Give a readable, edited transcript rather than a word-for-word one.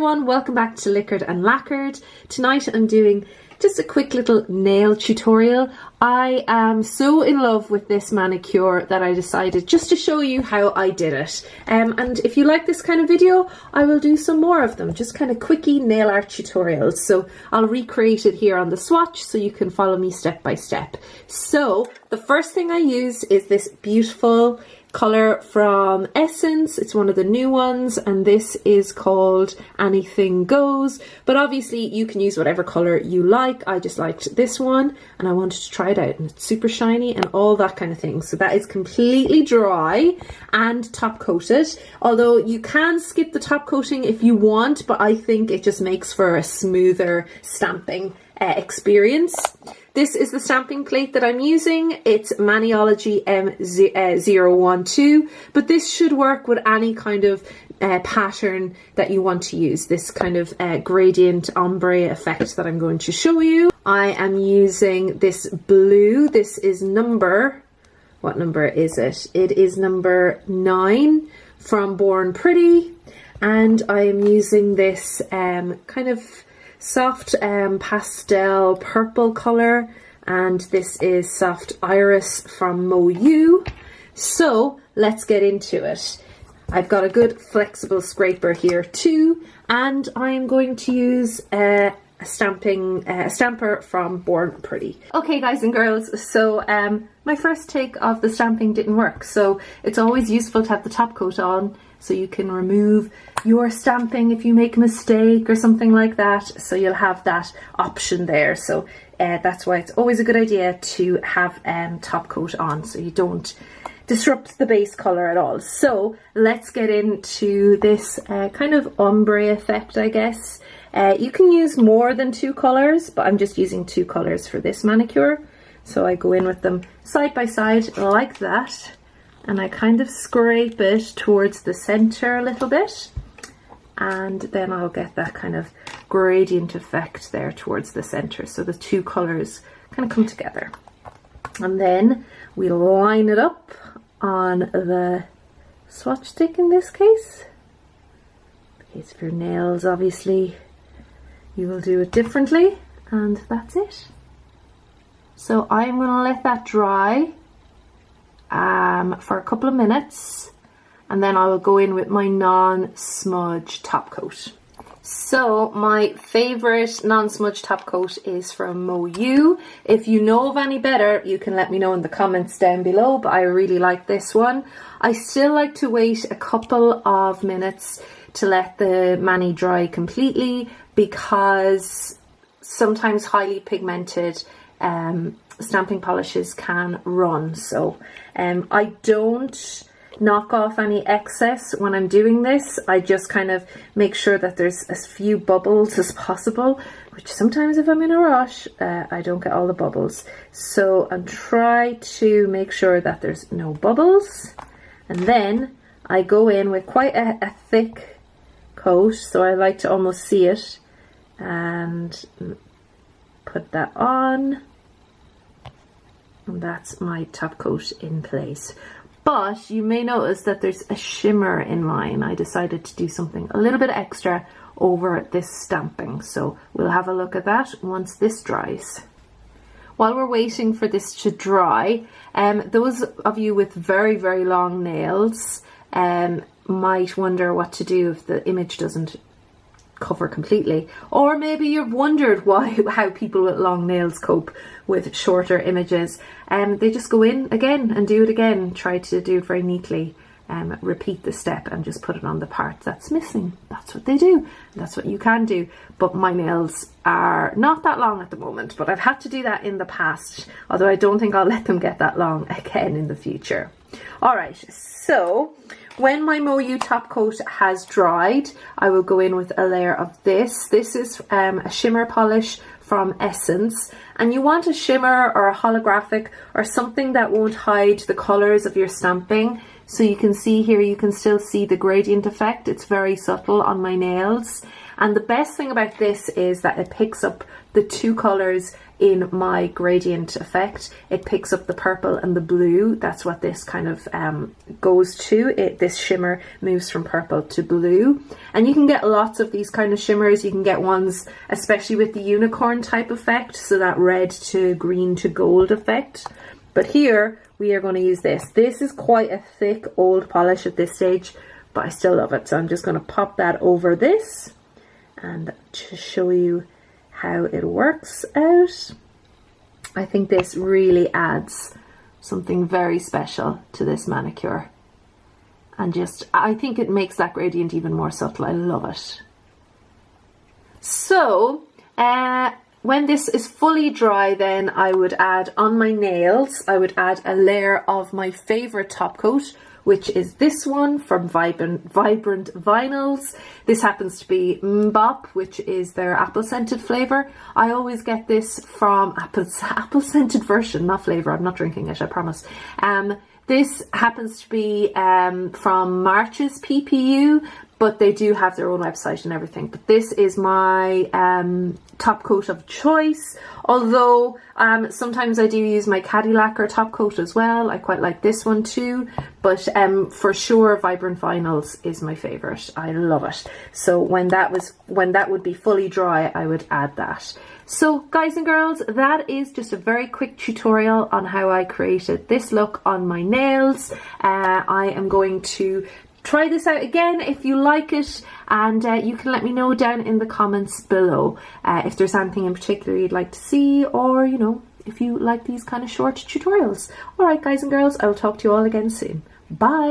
everyone, welcome back to Liquored and Lacquered. Tonight I'm doing just a quick little nail tutorial. I am so in love with this manicure that I decided just to show you how I did it. And if you like this kind of video, I will do some more of them, just kind of quickie nail art tutorials. So I'll recreate it here on the swatch so you can follow me step by step. So the first thing I use is this beautiful colour from Essence. It's one of the new ones, and this is called Anything Goes, but obviously you can use whatever colour you like. I just liked this one and I wanted to try it out, and it's super shiny and all that kind of thing. So that is completely dry and top coated, although you can skip the top coating if you want, but I think it just makes for a smoother stamping experience. This is the stamping plate that I'm using. It's Maniology M012, but this should work with any kind of pattern that you want to use. This kind of gradient ombre effect that I'm going to show you. I am using this blue. This is number, what number is it? It is number 9 from Born Pretty, and I am using this kind of soft pastel purple color, and this is Soft Iris from Moyu. So let's get into it. I've got a good flexible scraper here too, and I'm going to use a stamper from Born Pretty. Okay guys and girls, so my first take of the stamping didn't work, so it's always useful to have the top coat on so you can remove your stamping if you make a mistake or something like that, so you'll have that option there. So that's why it's always a good idea to have top coat on so you don't disrupt the base color at all. So let's get into this kind of ombre effect, I guess. You can use more than 2 colors, but I'm just using 2 colors for this manicure. So I go in with them side by side like that, and I kind of scrape it towards the center a little bit, and then I'll get that kind of gradient effect there towards the center, so the 2 colors kind of come together. And then we'll line it up on the swatch stick in this case. In case of your nails, obviously you will do it differently, and that's it. So I'm going to let that dry for a couple of minutes, and then I will go in with my non-smudge top coat. So my favourite non-smudge top coat is from Moyu. If you know of any better, you can let me know in the comments down below, but I really like this one. I still like to wait a couple of minutes to let the mani dry completely, because sometimes highly pigmented stamping polishes can run. So I don't knock off any excess when I'm doing this. I just kind of make sure that there's as few bubbles as possible, which sometimes if I'm in a rush I don't get all the bubbles. So I try to make sure that there's no bubbles, and then I go in with quite a thick coat, so I like to almost see it, and put that on, and that's my top coat in place. But you may notice that there's a shimmer in mine. I decided to do something a little bit extra over this stamping, so we'll have a look at that once this dries. While we're waiting for this to dry, those of you with very, very long nails might wonder what to do if the image doesn't cover completely, or maybe you've wondered how people with long nails cope with shorter images. They just go in again and do it again, try to do it very neatly, repeat the step and just put it on the part that's missing. That's what they do, that's what you can do. But my nails are not that long at the moment, but I've had to do that in the past, although I don't think I'll let them get that long again in the future. Alright, so when my Moyu top coat has dried, I will go in with a layer of this. This is a shimmer polish from Essence, and you want a shimmer or a holographic or something that won't hide the colours of your stamping. So you can see here, you can still see the gradient effect. It's very subtle on my nails. And the best thing about this is that it picks up the two colors in my gradient effect. It picks up the purple and the blue. That's what this kind of goes to. This shimmer moves from purple to blue. And you can get lots of these kind of shimmers. You can get ones, especially with the unicorn type effect, so that red to green to gold effect. But here we are going to use this. This is quite a thick old polish at this stage, but I still love it. So I'm just going to pop that over this and to show you how it works out. I think this really adds something very special to this manicure. And just, I think it makes that gradient even more subtle. I love it. So, when this is fully dry, then I would add on my nails, I would add a layer of my favorite top coat, which is this one from Vibrant Vinyls. This happens to be Mbop, which is their apple scented flavor. I always get this from apple scented version, not flavor. I'm not drinking it, I promise. This happens to be from March's PPU, but they do have their own website and everything. But this is my top coat of choice, although sometimes I do use my CHATTY lacquer top coat as well. I quite like this one too, but for sure Vibrant Vinyls is my favorite. I love it. So when that would be fully dry, I would add that. So guys and girls, that is just a very quick tutorial on how I created this look on my nails. I am going to try this out again if you like it, and you can let me know down in the comments below if there's anything in particular you'd like to see, or you know, if you like these kind of short tutorials. Alright guys and girls, I will talk to you all again soon. Bye!